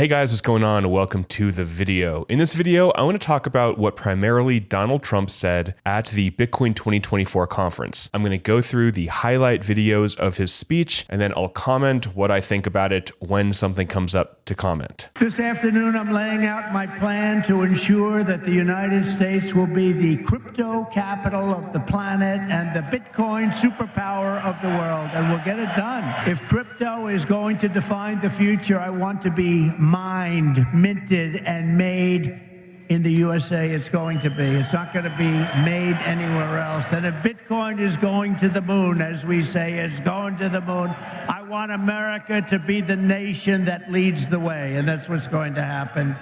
Hey guys, what's going on? Welcome to the video. In this video, I want to talk about what primarily Donald Trump said at the Bitcoin 2024 conference. I'm going to go through the highlight videos of his speech, and then I'll comment what I think about it when something comes up to comment. This afternoon, I'm laying out my plan to ensure that the United States will be the crypto capital of the planet and the Bitcoin superpower of the world, and we'll get it done. If crypto is going to define the future, I want to be mined, minted, and made in the USA. It's going to be. It's not going to be made anywhere else. And if Bitcoin is going to the moon, as we say, it's going to the moon, I want America to be the nation that leads the way. And that's what's going to happen.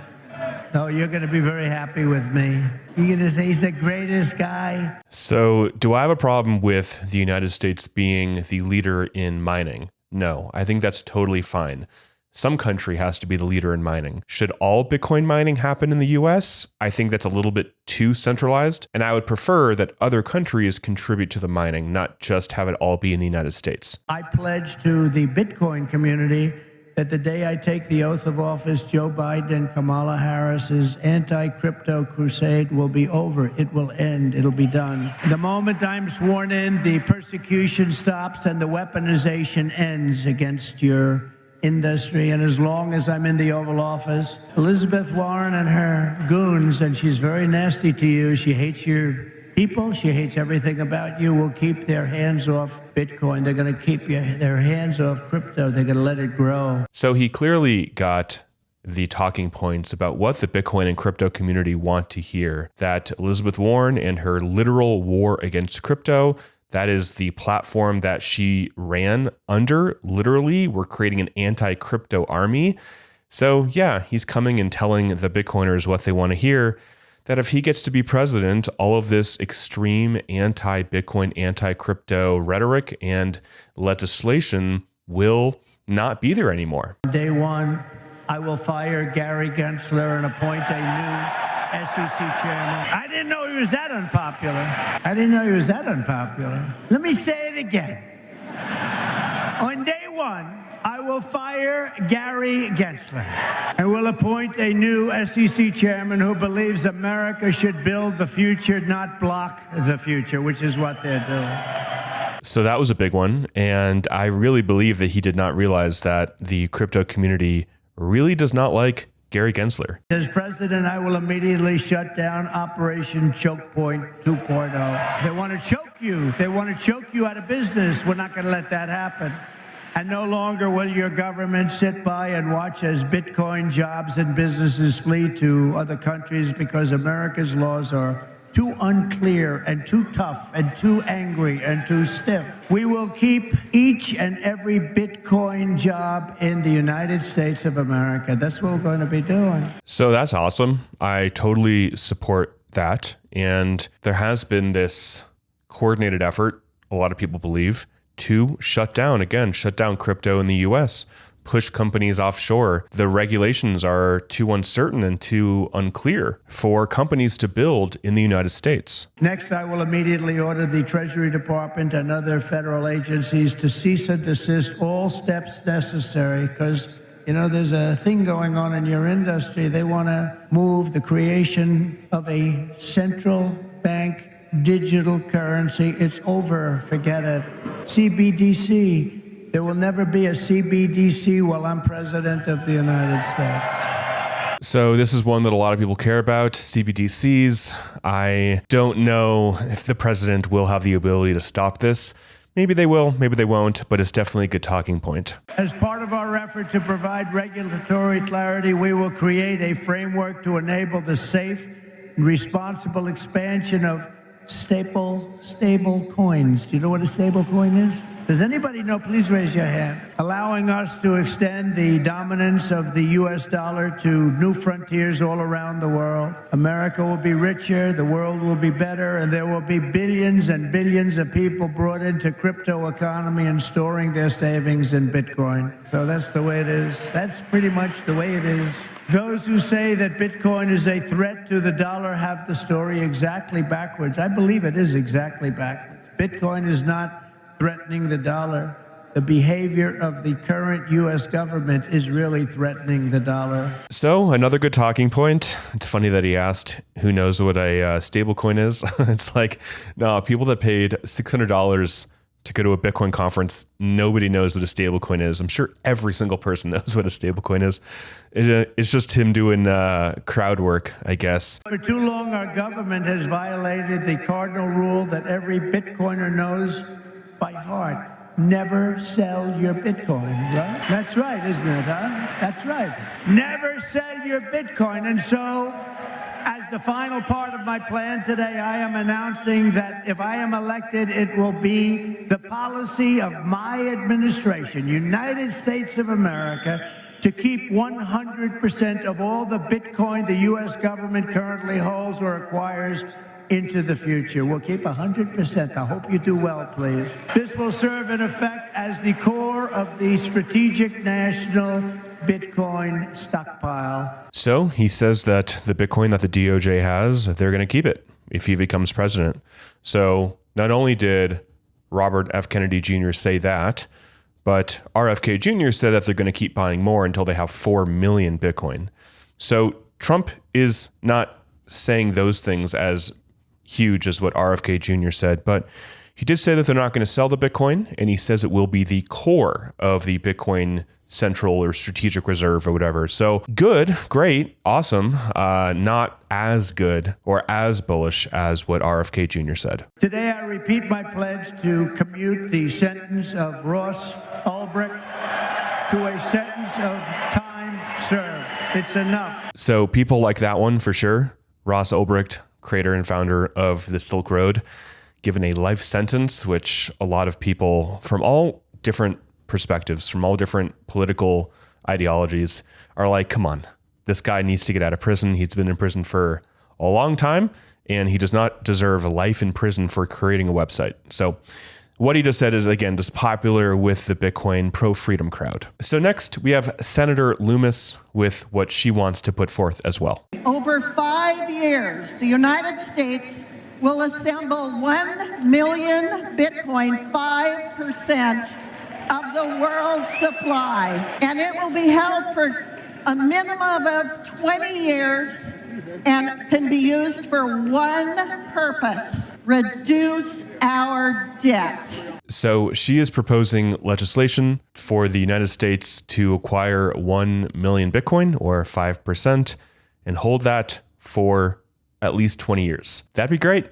No, you're going to be very happy with me. You're going to say he's the greatest guy. So, do I have a problem with the United States being the leader in mining? No, I think that's totally fine. Some country has to be the leader in mining. Should all Bitcoin mining happen in the US? I think that's a little bit too centralized, and I would prefer that other countries contribute to the mining, not just have it all be in the United States. I pledge to the Bitcoin community that the day I take the oath of office, Joe Biden and Kamala Harris's anti-crypto crusade will be over. It will end. It'll be done. The moment I'm sworn in, the persecution stops and the weaponization ends against your industry. And as long as I'm in the Oval Office, Elizabeth Warren and her goons, and she's very nasty to you, she hates your people, she hates everything about you, will keep their hands off Bitcoin. They're going to keep their hands off crypto. They're going to let it grow. So he clearly got the talking points about what the Bitcoin and crypto community want to hear, that Elizabeth Warren and her literal war against crypto, that is the platform that she ran under. Literally, we're creating an anti-crypto army. So yeah, he's coming and telling the Bitcoiners what they want to hear, that if he gets to be president, all of this extreme anti-Bitcoin, anti-crypto rhetoric and legislation will not be there anymore. Day one, I will fire Gary Gensler and appoint a new SEC chairman. I didn't know he was that unpopular. Let me say it again. On day one, I will fire Gary Gensler and will appoint a new SEC chairman who believes America should build the future, not block the future, which is what they're doing. So that was a big one. And I really believe that he did not realize that the crypto community really does not like Gary Gensler. As president, I will immediately shut down Operation Choke Point 2.0. They want to choke you. They want to choke you out of business. We're not going to let that happen. And no longer will your government sit by and watch as Bitcoin jobs and businesses flee to other countries because America's laws are too unclear and too tough and too angry and too stiff. We will keep each and every Bitcoin job in the United States of America. That's what we're going to be doing. So that's awesome. I totally support that. And there has been this coordinated effort, a lot of people believe, to shut down crypto in the US, push companies offshore. The regulations are too uncertain and too unclear for companies to build in the United States. Next, I will immediately order the Treasury Department and other federal agencies to cease and desist all steps necessary because, you know, there's a thing going on in your industry. They want to move the creation of a central bank digital currency. It's over. Forget it. CBDC. There will never be a CBDC while I'm president of the United States. So this is one that a lot of people care about, CBDCs. I don't know if the president will have the ability to stop this. Maybe they will, maybe they won't, but it's definitely a good talking point. As part of our effort to provide regulatory clarity, we will create a framework to enable the safe and responsible expansion of stable coins. Do you know what a stable coin is? Does anybody know? Please raise your hand. Allowing us to extend the dominance of the US dollar to new frontiers all around the world. America will be richer, the world will be better, and there will be billions and billions of people brought into crypto economy and storing their savings in Bitcoin. So that's the way it is. That's pretty much the way it is. Those who say that Bitcoin is a threat to the dollar have the story exactly backwards. I believe it is exactly backwards. Bitcoin is not threatening the dollar. the behavior of the current U.S. government is really threatening the dollar. So another good talking point. It's funny that he asked, who knows what a stable coin is? It's like, no, people that paid $600 to go to a Bitcoin conference, nobody knows what a stable coin is. I'm sure every single person knows what a stable coin is. It's just him doing crowd work, I guess. For too long, our government has violated the cardinal rule that every Bitcoiner knows by heart. Never sell your Bitcoin, right? That's right, isn't it, huh? That's right. Never sell your Bitcoin. And so, as the final part of my plan today, I am announcing that if I am elected, it will be the policy of my administration, United States of America, to keep 100% of all the Bitcoin the U.S. government currently holds or acquires into the future. We'll keep 100%. I hope you do well, please. This will serve in effect as the core of the strategic national Bitcoin stockpile. So he says that the Bitcoin that the DOJ has, they're going to keep it if he becomes president. So not only did Robert F. Kennedy Jr. say that, but RFK Jr. said that they're going to keep buying more until they have 4 million Bitcoin. So Trump is not saying those things as huge as what RFK Jr. said, but he did say that they're not going to sell the Bitcoin, and he says it will be the core of the Bitcoin central or strategic reserve or whatever. So good, great, awesome, not as good or as bullish as what RFK Jr. said. Today, I repeat my pledge to commute the sentence of Ross Ulbricht to a sentence of time served. It's enough. So people like that one for sure. Ross Ulbricht, creator and founder of the Silk Road, given a life sentence, which a lot of people from all different perspectives, from all different political ideologies are like, come on, this guy needs to get out of prison. He's been in prison for a long time, and he does not deserve a life in prison for creating a website. So what he just said is, again, just popular with the Bitcoin pro-freedom crowd. So next, we have Senator Loomis with what she wants to put forth as well. Over 5 years, the United States will assemble 1 million Bitcoin, 5% of the world's supply. And it will be held for a minimum of 20 years and can be used for one purpose: reduce our debt. So she is proposing legislation for the United States to acquire 1 million Bitcoin, or 5%, and hold that for at least 20 years. That'd be great.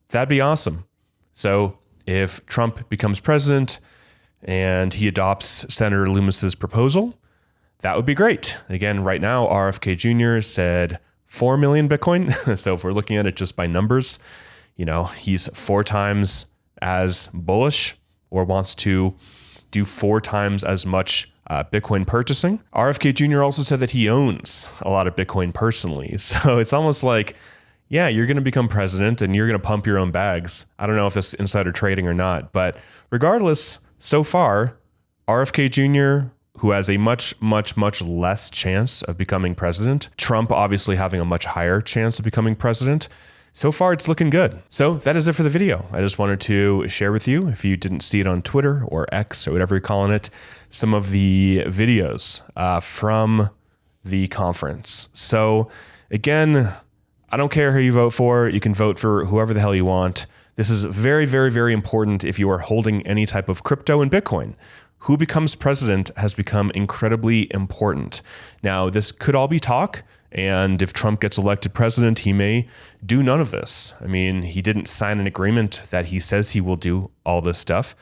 That'd be awesome. So if Trump becomes president and he adopts Senator Loomis's proposal, that would be great. Again, right now, RFK Jr. said 4 million Bitcoin. So if we're looking at it just by numbers, you know, he's 4 times as bullish, or wants to do 4 times as much Bitcoin purchasing. RFK Jr. also said that he owns a lot of Bitcoin personally. So it's almost like, yeah, you're going to become president and you're going to pump your own bags. I don't know if this is insider trading or not, but regardless, so far, RFK Jr., who has a much, much, much less chance of becoming president, Trump obviously having a much higher chance of becoming president, so far it's looking good. So that is it for the video. I just wanted to share with you, if you didn't see it on Twitter or X or whatever you're calling it, some of the videos from the conference. So again, I don't care who you vote for. You can vote for whoever the hell you want. This is very, very, very important if you are holding any type of crypto and Bitcoin. Who becomes president has become incredibly important. Now, this could all be talk, and if Trump gets elected president, he may do none of this. I mean, he didn't sign an agreement that he says he will do all this stuff.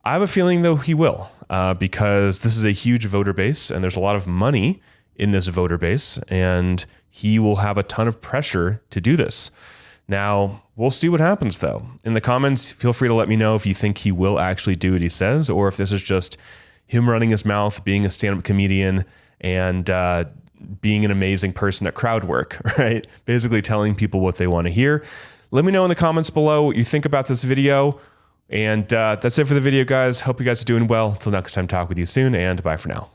I have a feeling, though, he will, because this is a huge voter base, and there's a lot of money in this voter base, and he will have a ton of pressure to do this. Now, we'll see what happens, though. In the comments, feel free to let me know if you think he will actually do what he says, or if this is just him running his mouth, being a stand-up comedian, and being an amazing person at crowd work, right? Basically telling people what they want to hear. Let me know in the comments below what you think about this video. And that's it for the video, guys. Hope you guys are doing well. Until next time, talk with you soon, and bye for now.